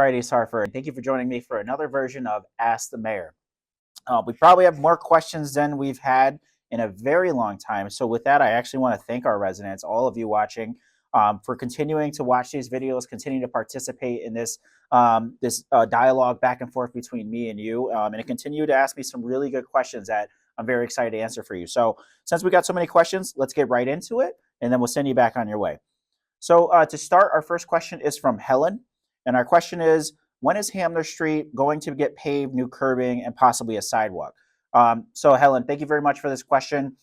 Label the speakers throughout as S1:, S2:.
S1: right, East Hartford. Thank you for joining me for another version of Ask the Mayor. We probably have more questions than we've had in a very long time. So, with that, I actually want to thank our residents, all of you watching, for continuing to watch these videos, continue to participate in this dialogue back and forth between me and you, and to continue to ask me some really good questions that I'm very excited to answer for you. So, since we got so many questions, let's get right into it, and then we'll send you back on your way. So to start, our first question is from Helen. And our question is, when is Hamner Street going to get paved, new curbing, and possibly a sidewalk? So Helen, thank you very much for this question.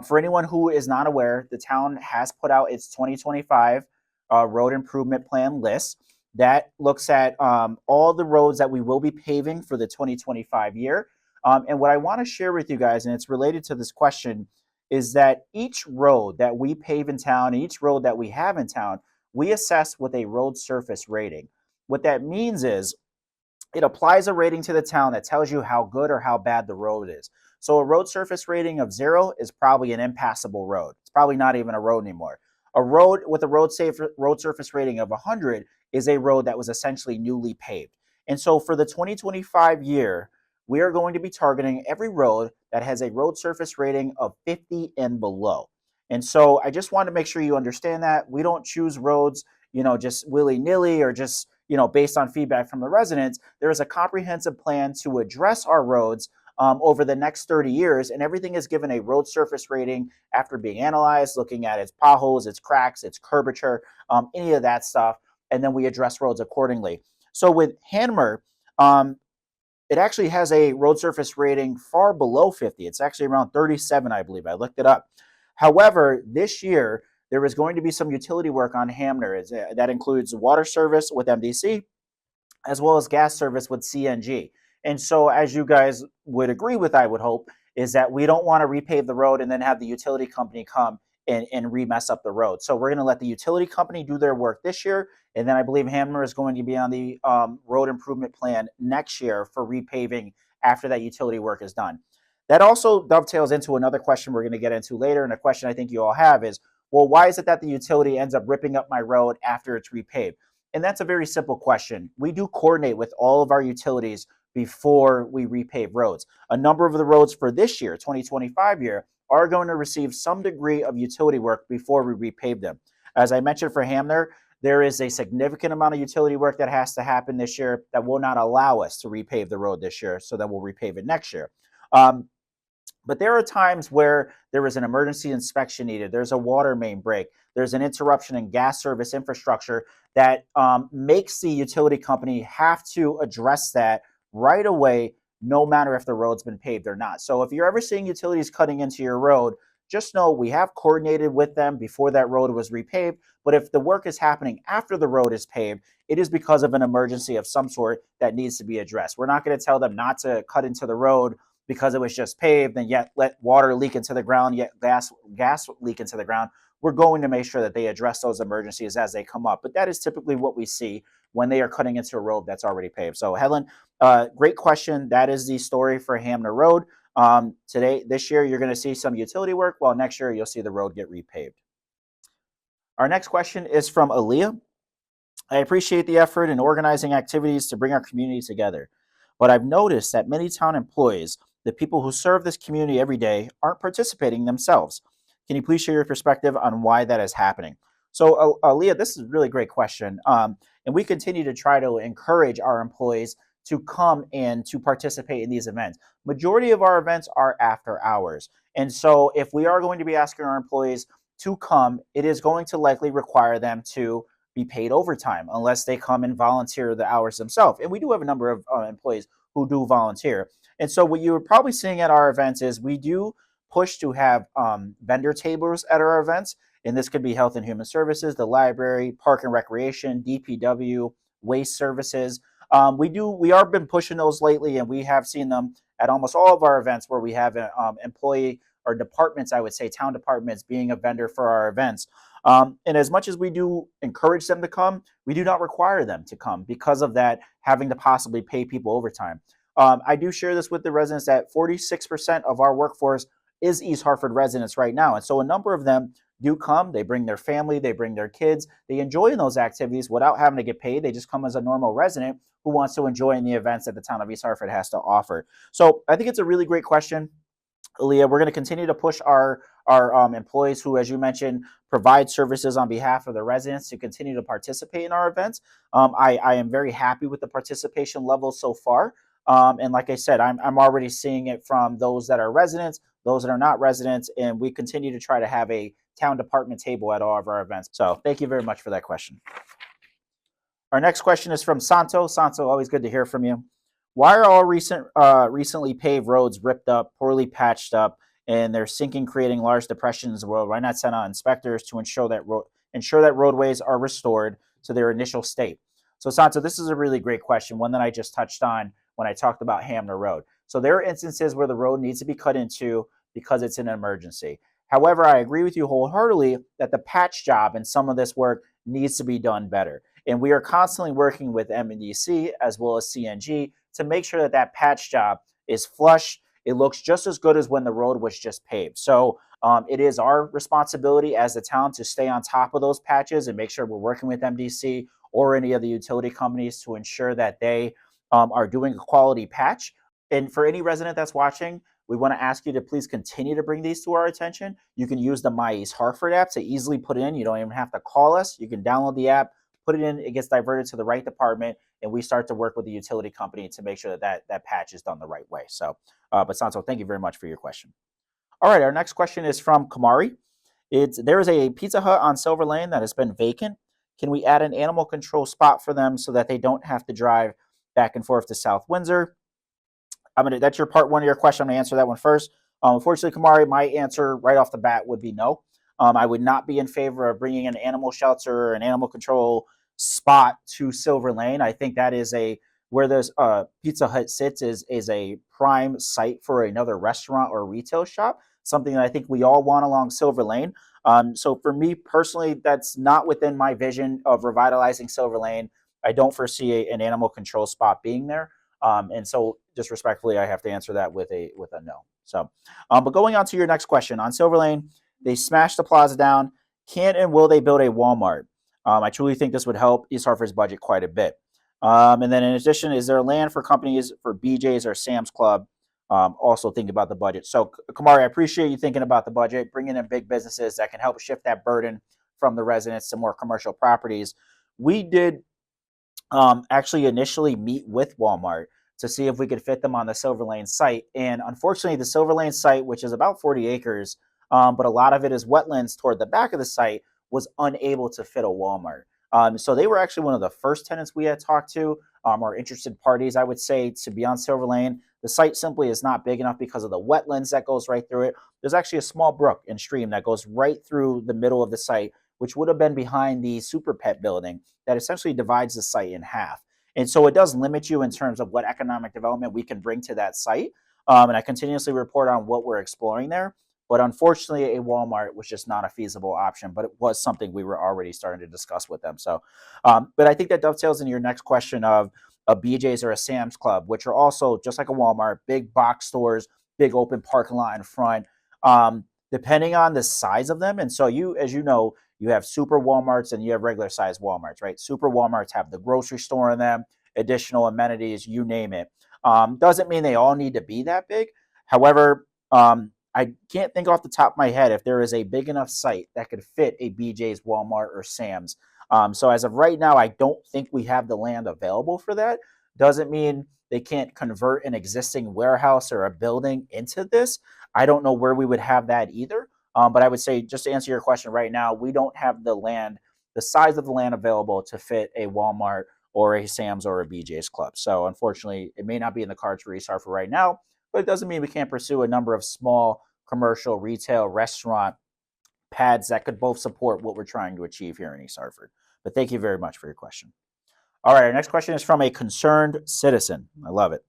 S1: For anyone who is not aware, the town has put out its 2025 road improvement plan list that looks at all the roads that we will be paving for the 2025 year. And what I want to share with you guys, and it's related to this question, is that each road that we pave in town, each road that we have in town, we assess with a road surface rating. What that means is it applies a rating to the town that tells you how good or how bad the road is. So a road surface rating of 0 is probably an impassable road. It's probably not even a road anymore. A road with a road surface rating of 100 is a road that was essentially newly paved. And so for the 2025 year, we are going to be targeting every road that has a road surface rating of 50 and below. And so I just want to make sure you understand that we don't choose roads, just willy-nilly or just, based on feedback from the residents. There is a comprehensive plan to address our roads over the next 30 years, and everything is given a road surface rating after being analyzed, looking at its potholes, its cracks, its curvature, any of that stuff, and then we address roads accordingly. So with Hanmer, it actually has a road surface rating far below 50. It's actually around 37, I believe. I looked it up. However, this year, there is going to be some utility work on Hamner. That includes water service with MDC, as well as gas service with CNG. And so, as you guys would agree with, I would hope, is that we don't want to repave the road and then have the utility company come and re-mess up the road. So we're going to let the utility company do their work this year, and then I believe Hammer is going to be on the road improvement plan next year for repaving after that utility work is done. That also dovetails into another question we're going to get into later, and a question I think you all have is, well, why is it that the utility ends up ripping up my road after it's repaved? And that's a very simple question. We do coordinate with all of our utilities before we repave roads. A number of the roads for this year, 2025 year, are going to receive some degree of utility work before we repave them. As I mentioned for Hamner, there is a significant amount of utility work that has to happen this year that will not allow us to repave the road this year, so that we'll repave it next year. But there are times where there is an emergency inspection needed. There's a water main break. There's an interruption in gas service infrastructure that makes the utility company have to address that right away, no matter if the road's been paved or not. So if you're ever seeing utilities cutting into your road, just know we have coordinated with them before that road was repaved. But if the work is happening after the road is paved, it is because of an emergency of some sort that needs to be addressed. We're not going to tell them not to cut into the road because it was just paved and yet let water leak into the ground, yet gas leak into the ground. We're going to make sure that they address those emergencies as they come up. But that is typically what we see when they are cutting into a road that's already paved. So Helen, great question. That is the story for Hamner Road. This year, you're going to see some utility work, while next year you'll see the road get repaved. Our next question is from Aaliyah. I appreciate the effort in organizing activities to bring our community together, but I've noticed that many town employees, the people who serve this community every day, aren't participating themselves. Can you please share your perspective on why that is happening? So, Aaliyah, this is a really great question. And we continue to try to encourage our employees to come and to participate in these events. Majority of our events are after hours. And so if we are going to be asking our employees to come, it is going to likely require them to be paid overtime unless they come and volunteer the hours themselves. And we do have a number of employees who do volunteer. And so what you're probably seeing at our events is we do push to have vendor tables at our events. And this could be Health and Human Services, the library, Park and Recreation, DPW, Waste Services. We are been pushing those lately, and we have seen them at almost all of our events where we have employee or departments, I would say town departments, being a vendor for our events. And as much as we do encourage them to come, we do not require them to come because of that having to possibly pay people overtime. I do share this with the residents that 46% of our workforce is East Hartford residents right now. And so a number of them do come. They bring their family, they bring their kids, they enjoy those activities without having to get paid. They just come as a normal resident who wants to enjoy in the events that the town of East Hartford has to offer. So I think it's a really great question. Aaliyah, we're going to continue to push our employees who, as you mentioned, provide services on behalf of the residents to continue to participate in our events. I am very happy with the participation level so far. And like I said, I'm already seeing it from those that are residents, those that are not residents, and we continue to try to have a town department table at all of our events. So thank you very much for that question. Our next question is from Santo. Santo, always good to hear from you. Why are all recently paved roads ripped up, poorly patched up, and they're sinking, creating large depressions in the road? Why not send out inspectors to ensure that roadways are restored to their initial state? So, Santo, this is a really great question, one that I just touched on when I talked about Hamner Road. So there are instances where the road needs to be cut into because it's an emergency. However, I agree with you wholeheartedly that the patch job and some of this work needs to be done better. And we are constantly working with MDC as well as CNG to make sure that that patch job is flush. It looks just as good as when the road was just paved. So it is our responsibility as the town to stay on top of those patches and make sure we're working with MDC or any of the utility companies to ensure that they are doing a quality patch. And for any resident that's watching, we want to ask you to please continue to bring these to our attention. You can use the My East Hartford app to easily put in. You don't even have to call us. You can download the app, put it in, it gets diverted to the right department, and we start to work with the utility company to make sure that patch is done the right way. So, but Santo, thank you very much for your question. All right, our next question is from Kamari. There is a Pizza Hut on Silver Lane that has been vacant. Can we add an animal control spot for them so that they don't have to drive back and forth to South Windsor? That's your part one of your question. I'm going to answer that one first. Unfortunately, Kamari, my answer right off the bat would be no. I would not be in favor of bringing an animal shelter or an animal control spot to Silver Lane. I think that is where this Pizza Hut sits is a prime site for another restaurant or retail shop, something that I think we all want along Silver Lane. So for me personally, that's not within my vision of revitalizing Silver Lane. I don't foresee an animal control spot being there. And so just respectfully, I have to answer that with a no. So, but going on to your next question on Silver Lane, they smashed the plaza down. Can and will they build a Walmart? I truly think this would help East Hartford's budget quite a bit. And then in addition, is there land for companies for BJ's or Sam's Club? Also think about the budget. So Kamari, I appreciate you thinking about the budget, bringing in big businesses that can help shift that burden from the residents to more commercial properties. We did actually initially meet with Walmart to see if we could fit them on the Silver Lane site. And unfortunately, the Silver Lane site, which is about 40 acres, but a lot of it is wetlands toward the back of the site, was unable to fit a Walmart. So they were actually one of the first tenants we had talked to, or interested parties, I would say, to be on Silver Lane. The site simply is not big enough because of the wetlands that goes right through it. There's actually a small brook and stream that goes right through the middle of the site, which would have been behind the Super Pet building that essentially divides the site in half. And so it does limit you in terms of what economic development we can bring to that site. And I continuously report on what we're exploring there. But unfortunately, a Walmart was just not a feasible option, but it was something we were already starting to discuss with them. So, but I think that dovetails into your next question of a BJ's or a Sam's Club, which are also just like a Walmart, big box stores, big open parking lot in front, depending on the size of them. And so as you know, you have super Walmarts and you have regular size Walmarts, right? Super Walmarts have the grocery store in them, additional amenities, you name it. Doesn't mean they all need to be that big. However, I can't think off the top of my head if there is a big enough site that could fit a BJ's, Walmart, or Sam's. So as of right now, I don't think we have the land available for that. Doesn't mean they can't convert an existing warehouse or a building into this. I don't know where we would have that either. But I would say, just to answer your question right now, we don't have the land, the size of the land available to fit a Walmart or a Sam's or a BJ's Club. So unfortunately, it may not be in the cards for East Hartford right now, but it doesn't mean we can't pursue a number of small commercial, retail, restaurant pads that could both support what we're trying to achieve here in East Hartford. But thank you very much for your question. All right, our next question is from a concerned citizen. I love it.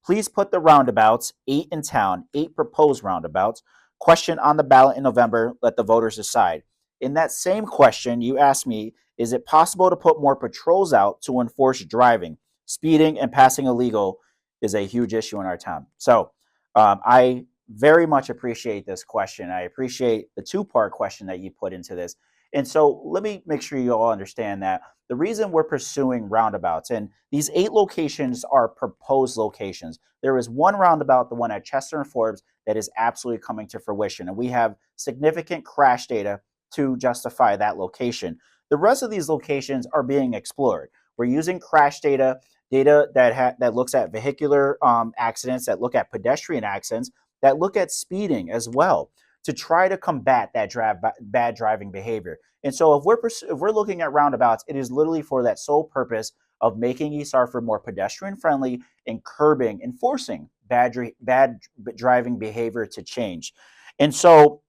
S1: Please put the roundabouts, 8 in town, 8 proposed roundabouts, question on the ballot in November. Let the voters decide. In that same question, you asked me, is it possible to put more patrols out to enforce driving? Speeding and passing illegal is a huge issue in our town. So I very much appreciate this question. I appreciate the two-part question that you put into this. And so let me make sure you all understand that the reason we're pursuing roundabouts, and these 8 locations are proposed locations. There is one roundabout, the one at Chester and Forbes, that is absolutely coming to fruition. And we have significant crash data to justify that location. The rest of these locations are being explored. We're using crash data, data that looks at vehicular accidents, that look at pedestrian accidents, that look at speeding as well, to try to combat that bad driving behavior. And so if we're looking at roundabouts, it is literally for that sole purpose of making East Hartford more pedestrian friendly and curbing, enforcing bad driving behavior to change. And so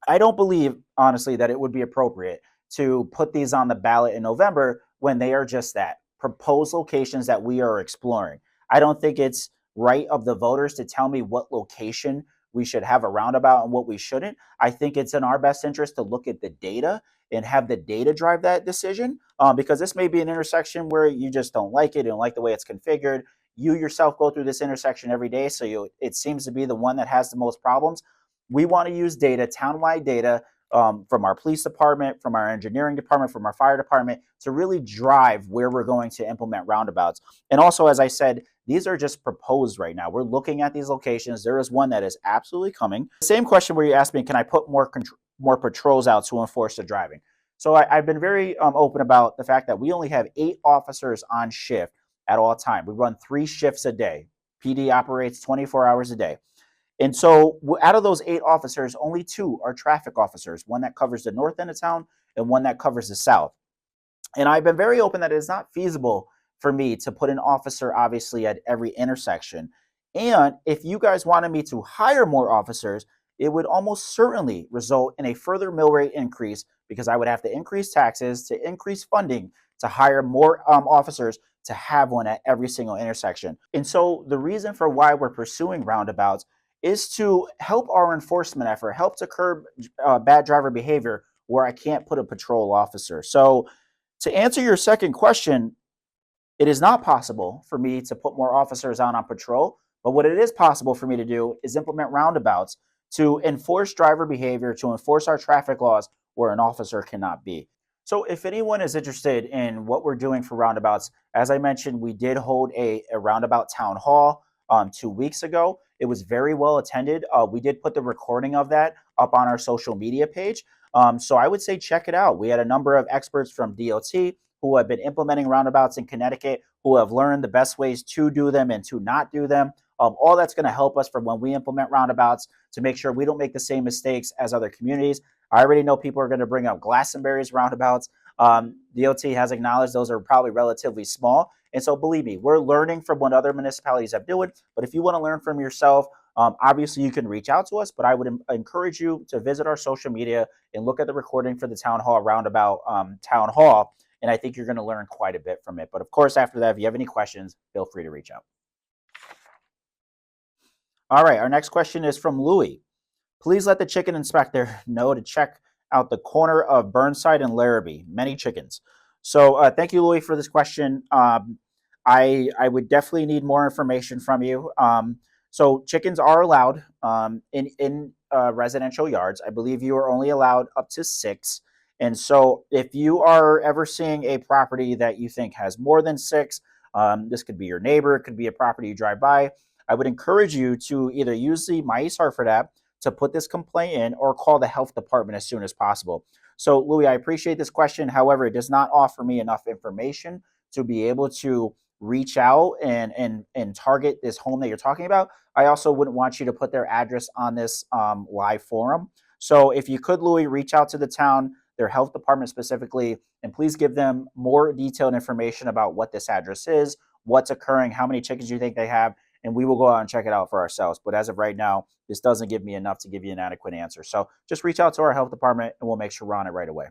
S1: I don't believe, honestly, that it would be appropriate to put these on the ballot in November when they are just that, proposed locations that we are exploring. I don't think it's right of the voters to tell me what location we should have a roundabout and what we shouldn't. I think it's in our best interest to look at the data and have the data drive that decision, because this may be an intersection where you just don't like it, you don't like the way it's configured. You yourself go through this intersection every day, so it seems to be the one that has the most problems. We want to use data, townwide data, from our police department, from our engineering department, from our fire department, to really drive where we're going to implement roundabouts. And also, as I said, these are just proposed right now. We're looking at these locations. There is one that is absolutely coming. The same question where you asked me, can I put more patrols out to enforce the driving? So I've been very open about the fact that we only have 8 officers on shift at all time. We run 3 shifts a day. PD operates 24 hours a day. And so out of those 8 officers, only 2 are traffic officers, one that covers the north end of town and one that covers the south. And I've been very open that it is not feasible for me to put an officer, obviously, at every intersection. And if you guys wanted me to hire more officers, it would almost certainly result in a further mill rate increase, because I would have to increase taxes to increase funding to hire more officers to have one at every single intersection. And so the reason for why we're pursuing roundabouts is to help our enforcement effort, help to curb bad driver behavior where I can't put a patrol officer. So to answer your second question, it is not possible for me to put more officers out on patrol, but what it is possible for me to do is implement roundabouts to enforce driver behavior, to enforce our traffic laws where an officer cannot be. So if anyone is interested in what we're doing for roundabouts, as I mentioned, we did hold a roundabout town hall 2 weeks ago. It was very well attended. We did put the recording of that up on our social media page. So I would say check it out. We had a number of experts from DOT who have been implementing roundabouts in Connecticut, who have learned the best ways to do them and to not do them. All that's going to help us for when we implement roundabouts to make sure we don't make the same mistakes as other communities. I already know people are going to bring up Glastonbury's roundabouts. DOT has acknowledged those are probably relatively small. And so believe me, we're learning from what other municipalities have done. But if you want to learn from yourself, obviously you can reach out to us. But I would encourage you to visit our social media and look at the recording for the town hall roundabout town hall. And I think you're going to learn quite a bit from it. But of course, after that, if you have any questions, feel free to reach out. All right, our next question is from Louie. Please let the chicken inspector know to check out the corner of Burnside and Larrabee. Many chickens. So thank you, Louie, for this question. I would definitely need more information from you. So chickens are allowed in residential yards. I believe you are only allowed up to 6. And so if you are ever seeing a property that you think has more than 6, this could be your neighbor, it could be a property you drive by, I would encourage you to either use the My East Hartford app to put this complaint in or call the health department as soon as possible. So Louis, I appreciate this question. However, it does not offer me enough information to be able to reach out and target this home that you're talking about. I also wouldn't want you to put their address on this live forum. So if you could, Louis, reach out to the town, their health department specifically, and please give them more detailed information about what this address is, what's occurring, how many chickens you think they have, and we will go out and check it out for ourselves. But as of right now, this doesn't give me enough to give you an adequate answer. So just reach out to our health department and we'll make sure we're on it right away.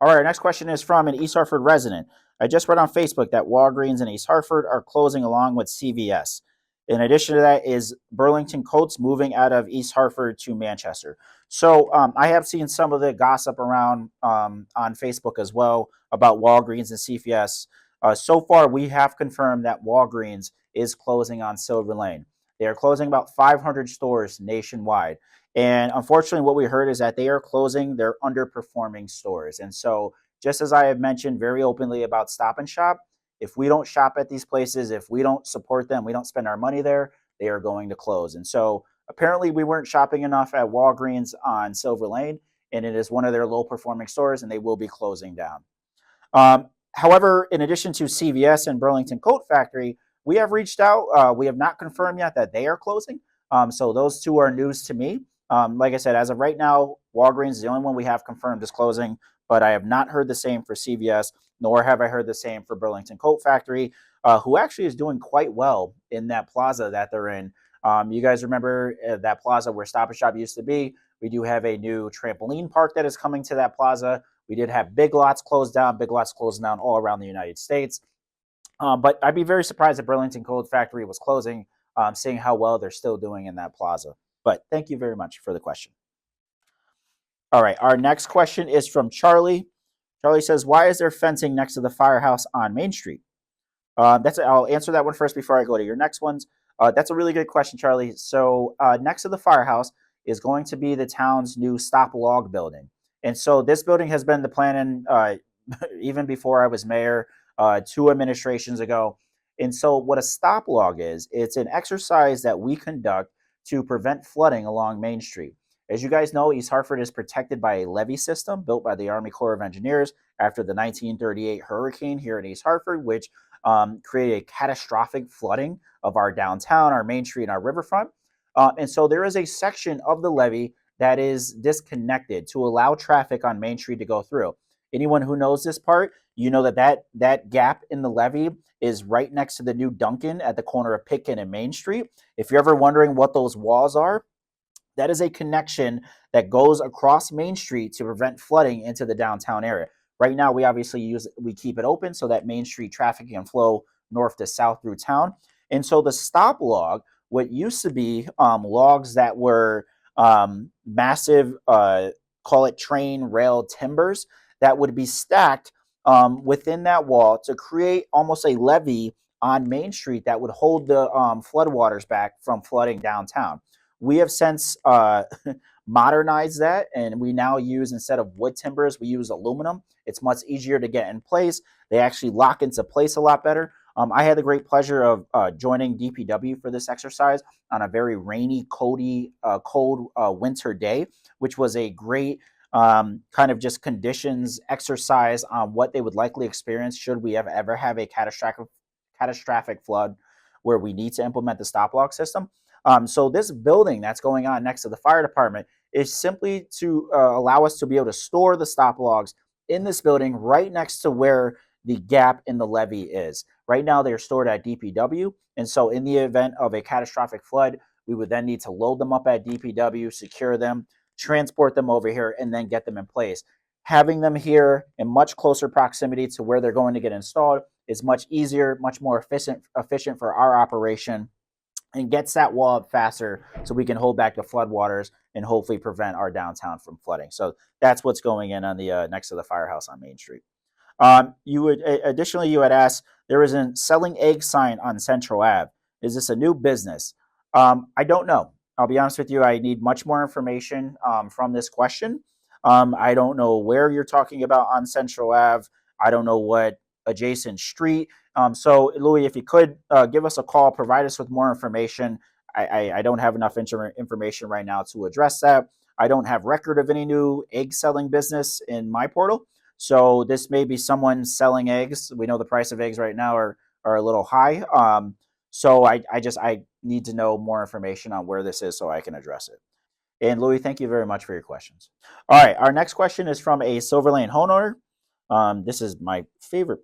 S1: All right, our next question is from an East Hartford resident. I just read on Facebook that Walgreens in East Hartford are closing along with CVS. In addition to that is Burlington Coats moving out of East Hartford to Manchester. So I have seen some of the gossip around on Facebook as well about Walgreens and CVS. So far, we have confirmed that Walgreens is closing on Silver Lane. They are closing about 500 stores nationwide. And unfortunately, what we heard is that they are closing their underperforming stores. And so, just as I have mentioned very openly about Stop and Shop, if we don't shop at these places, if we don't support them, we don't spend our money there, they are going to close. And so, apparently, we weren't shopping enough at Walgreens on Silver Lane, and it is one of their low performing stores, and they will be closing down. However, in addition to CVS and Burlington Coat Factory, we have reached out. We have not confirmed yet that they are closing. So those two are news to me. Like I said, as of right now, Walgreens is the only one we have confirmed is closing, but I have not heard the same for CVS, nor have I heard the same for Burlington Coat Factory, who actually is doing quite well in that plaza that they're in. You guys remember that plaza where Stop and Shop used to be? We do have a new trampoline park that is coming to that plaza. We did have Big Lots closed down, Big Lots closing down all around the United States. But I'd be very surprised if Burlington Coat Factory was closing, seeing how well they're still doing in that plaza. But thank you very much for the question. All right, our next question is from Charlie. Charlie says, "Why is there fencing next to the firehouse on Main Street?" I'll answer that one first before I go to your next ones. That's a really good question, Charlie. So next to the firehouse is going to be the town's new stop log building, and so this building has been the plan even before I was mayor, 2 administrations ago. And so what a stop log is, it's an exercise that we conduct to prevent flooding along Main Street. As you guys know, East Hartford is protected by a levee system built by the Army Corps of Engineers after the 1938 hurricane here in East Hartford, which created catastrophic flooding of our downtown, our Main Street, and our riverfront. And so there is a section of the levee that is disconnected to allow traffic on Main Street to go through. Anyone who knows this part, you know that gap in the levee is right next to the new Dunkin' at the corner of Pitkin and Main Street. If you're ever wondering what those walls are, that is a connection that goes across Main Street to prevent flooding into the downtown area. Right now, we keep it open so that Main Street traffic can flow north to south through town. And so the stop log, what used to be logs that were massive, call it train rail timbers, that would be stacked within that wall to create almost a levee on Main Street that would hold the floodwaters back from flooding downtown. We have since modernized that, and we now use, instead of wood timbers, we use aluminum. It's much easier to get in place. They actually lock into place a lot better. I had the great pleasure of joining DPW for this exercise on a very rainy, cold winter day, which was a great kind of just conditions exercise on what they would likely experience should we ever have a catastrophic flood where we need to implement the stop log system. So this building that's going on next to the fire department is simply to allow us to be able to store the stop logs in this building right next to where the gap in the levee is. Right now, they're stored at DPW. And so in the event of a catastrophic flood, we would then need to load them up at DPW, secure them, transport them over here, and then get them in place. Having them here in much closer proximity to where they're going to get installed is much easier, much more efficient for our operation, and gets that wall up faster so we can hold back the floodwaters and hopefully prevent our downtown from flooding. So that's what's going in on the next to the firehouse on Main Street. You had asked, there is a selling egg sign on Central Ave. Is this a new business? I don't know. I'll be honest with you. I need much more information from this question. I don't know where you're talking about on Central Ave. I don't know what adjacent street. So, Louis, if you could give us a call, provide us with more information. I don't have enough information right now to address that. I don't have record of any new egg selling business in my portal. So this may be someone selling eggs. We know the price of eggs right now are a little high. So I need to know more information on where this is so I can address it. And Louis, thank you very much for your questions. All right, our next question is from a Silver Lane homeowner. This is my favorite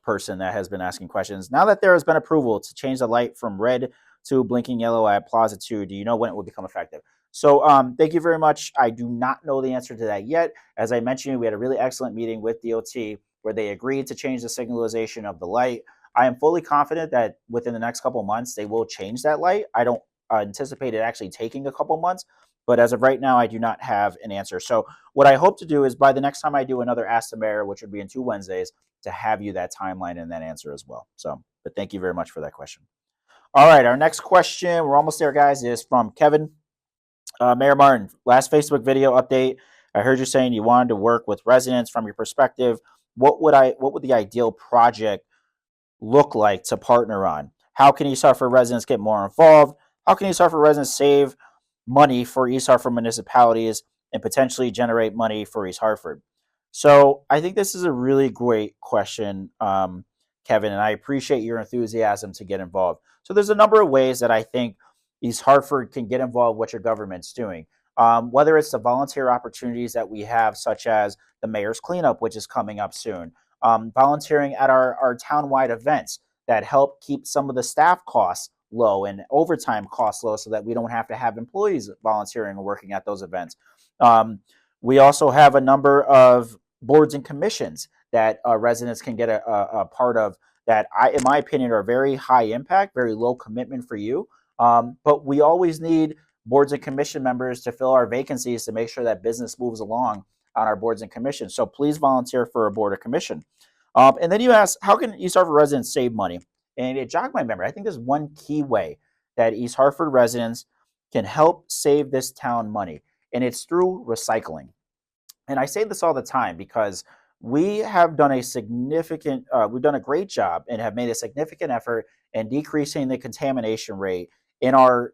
S1: person that has been asking questions. Now that there has been approval to change the light from red to blinking yellow at Plaza 2, do you know when it will become effective? So thank you very much. I do not know the answer to that yet. As I mentioned, we had a really excellent meeting with DOT where they agreed to change the signalization of the light. I am fully confident that within the next couple of months, they will change that light. I don't anticipate it actually taking a couple of months, but as of right now, I do not have an answer. So what I hope to do is by the next time I do another Ask the Mayor, which would be in 2 Wednesdays, to have you that timeline and that answer as well. So, but thank you very much for that question. All right, our next question, we're almost there, guys, is from Kevin. Mayor Martin, last Facebook video update. I heard you saying you wanted to work with residents. From your perspective, what would the ideal project look like to partner on? How can East Hartford residents get more involved? How can East Hartford residents save money for East Hartford municipalities and potentially generate money for East Hartford? So I think this is a really great question, Kevin, and I appreciate your enthusiasm to get involved. So there's a number of ways that I think East Hartford can get involved what your government's doing. Whether it's the volunteer opportunities that we have, such as the mayor's cleanup, which is coming up soon, volunteering at our town-wide events that help keep some of the staff costs low and overtime costs low so that we don't have to have employees volunteering and working at those events. Um, we also have a number of boards and commissions that residents can get a part of that, in my opinion, are very high impact, very low commitment for you. But we always need boards and commission members to fill our vacancies to make sure that business moves along on our boards and commissions. So please volunteer for a board or commission. And then you ask, how can East Hartford residents save money? And it jogged my memory. I think there's one key way that East Hartford residents can help save this town money, and it's through recycling. And I say this all the time because we have done we've done a great job and have made a significant effort in decreasing the contamination rate in our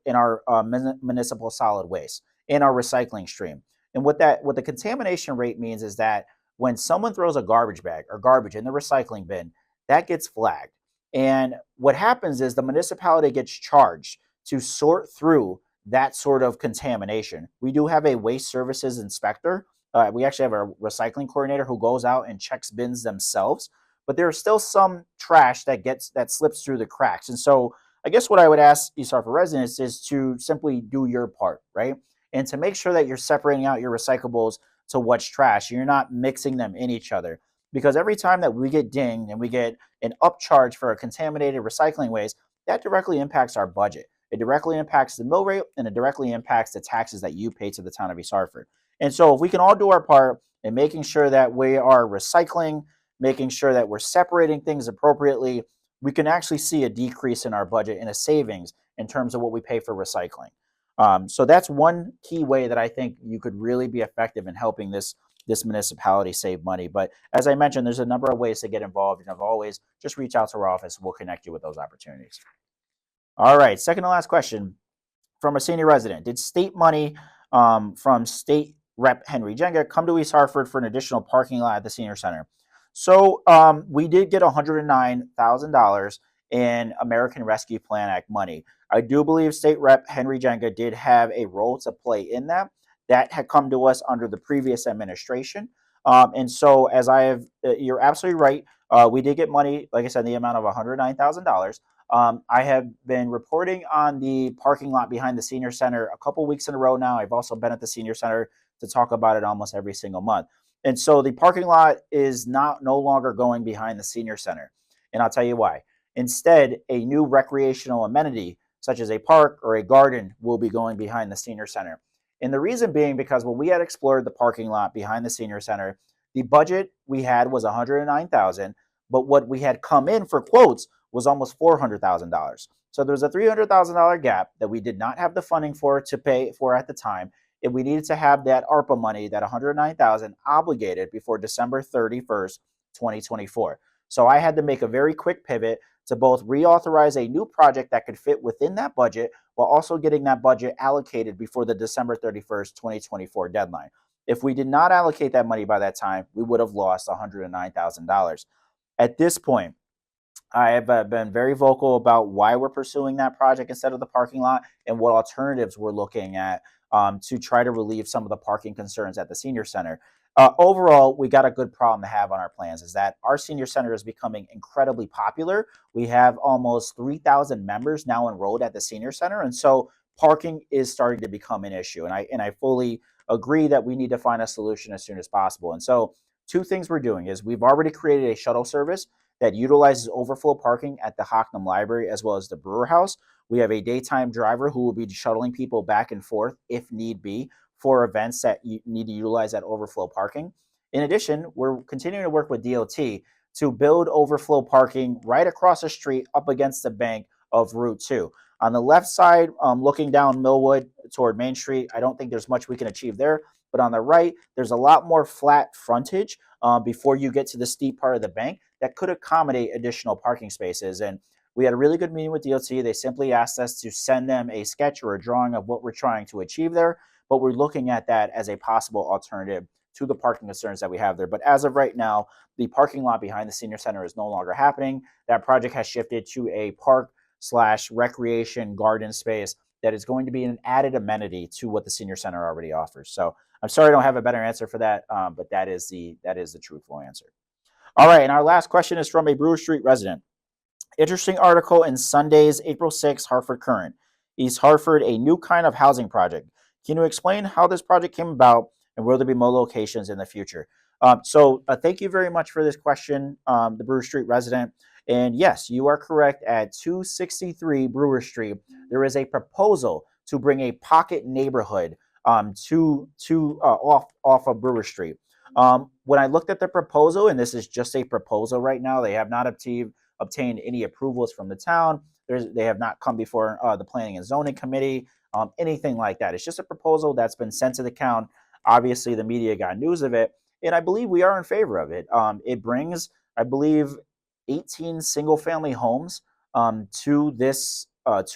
S1: municipal solid waste in our recycling stream. And what the contamination rate means is that when someone throws a garbage bag or garbage in the recycling bin, that gets flagged. And what happens is the municipality gets charged to sort through that sort of contamination. We do have a waste services inspector. We actually have a recycling coordinator who goes out and checks bins themselves, but there is still some trash that slips through the cracks. And so I guess what I would ask East Hartford residents is to simply do your part, right? And to make sure that you're separating out your recyclables to what's trash. You're not mixing them in each other. Because every time that we get dinged and we get an upcharge for a contaminated recycling waste, that directly impacts our budget. It directly impacts the mill rate, and it directly impacts the taxes that you pay to the town of East Hartford. And so if we can all do our part in making sure that we are recycling, making sure that we're separating things appropriately, we can actually see a decrease in our budget and a savings in terms of what we pay for recycling. So that's one key way that I think you could really be effective in helping this municipality save money. But as I mentioned, there's a number of ways to get involved. And as always, just reach out to our office. We'll connect you with those opportunities. All right, second to last question from a senior resident. Did state money from State Rep Henry Jenga come to East Hartford for an additional parking lot at the senior center? So we did get $109,000 in American Rescue Plan Act money. I do believe State Rep Henry Jenga did have a role to play in that. That had come to us under the previous administration. And so, as I have, you're absolutely right. We did get money, like I said, the amount of $109,000. I have been reporting on the parking lot behind the senior center a couple weeks in a row now. I've also been at the senior center to talk about it almost every single month. And so the parking lot is no longer going behind the senior center. And I'll tell you why. Instead, a new recreational amenity, such as a park or a garden, will be going behind the senior center. And the reason being because when we had explored the parking lot behind the senior center, the budget we had was $109,000, but what we had come in for quotes was almost $400,000. So there was a $300,000 gap that we did not have the funding for to pay for at the time. And we needed to have that ARPA money, that $109,000, obligated before December 31st, 2024. So I had to make a very quick pivot to both reauthorize a new project that could fit within that budget while also getting that budget allocated before the December 31st, 2024 deadline. If we did not allocate that money by that time, we would have lost $109,000. At this point, I have been very vocal about why we're pursuing that project instead of the parking lot and what alternatives we're looking at to try to relieve some of the parking concerns at the senior center. Overall, we got a good problem to have on our plans is that our senior center is becoming incredibly popular. We have almost 3,000 members now enrolled at the senior center. And so parking is starting to become an issue. And I fully agree that we need to find a solution as soon as possible. And so two things we're doing is we've already created a shuttle service that utilizes overflow parking at the Hocknum Library as well as the Brewer House. We have a daytime driver who will be shuttling people back and forth if need be for events that you need to utilize that overflow parking. In addition, we're continuing to work with DOT to build overflow parking right across the street up against the bank of Route 2. On the left side, looking down Millwood toward Main Street, I don't think there's much we can achieve there. But on the right, there's a lot more flat frontage before you get to the steep part of the bank that could accommodate additional parking spaces. And we had a really good meeting with DOT. They simply asked us to send them a sketch or a drawing of what we're trying to achieve there, but we're looking at that as a possible alternative to the parking concerns that we have there. But as of right now, the parking lot behind the senior center is no longer happening. That project has shifted to a park slash recreation garden space that is going to be an added amenity to what the senior center already offers. So I'm sorry I don't have a better answer for that, but that is the truthful answer. All right, and our last question is from a Brewer Street resident. Interesting article in Sunday's April 6th Hartford Current. East Hartford, a new kind of housing project. Can you explain how this project came about and will there be more locations in the future? Thank you very much for this question, the Brewer Street resident. And yes, you are correct. At 263 Brewer Street, there is a proposal to bring a pocket neighborhood off of Brewer Street. When I looked at the proposal, and this is just a proposal right now, they have not obtained any approvals from the town. They have not come before the Planning and Zoning Committee, anything like that. It's just a proposal that's been sent to the town. Obviously, the media got news of it, and I believe we are in favor of it. It brings, I believe, 18 single-family homes to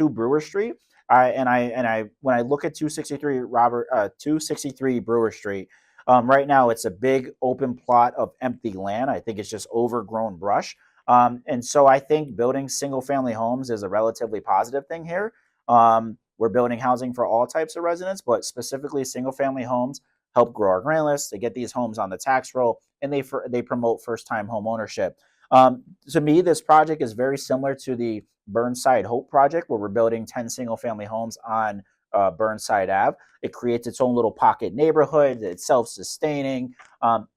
S1: Brewer Street. When I look at 263 Brewer Street, right now it's a big open plot of empty land. I think it's just overgrown brush. And so I think building single-family homes is a relatively positive thing here. We're building housing for all types of residents, but specifically single-family homes help grow our grand list. They get these homes on the tax roll, and they promote first-time home ownership. To me, this project is very similar to the Burnside Hope project, where we're building 10 single-family homes on Burnside Ave. It creates its own little pocket neighborhood. It's self-sustaining.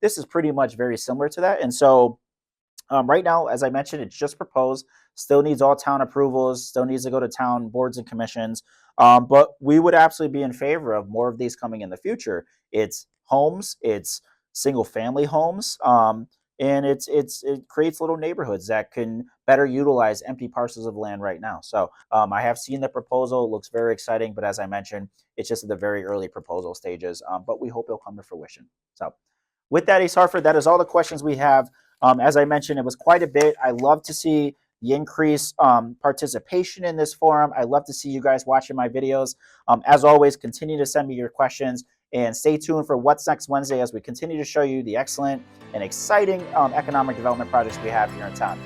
S1: This is pretty much very similar to that. And so right now, as I mentioned, it's just proposed, still needs all town approvals, still needs to go to town boards and commissions. But we would absolutely be in favor of more of these coming in the future. It's homes, it's single family homes, and it creates little neighborhoods that can better utilize empty parcels of land right now. So I have seen the proposal. It looks very exciting, but as I mentioned, it's just at the very early proposal stages, but we hope it'll come to fruition. So with that, East Hartford, that is all the questions we have. As I mentioned, it was quite a bit. I love to see the increased participation in this forum. I love to see you guys watching my videos. As always, continue to send me your questions and stay tuned for What's Next Wednesday as we continue to show you the excellent and exciting economic development projects we have here in town.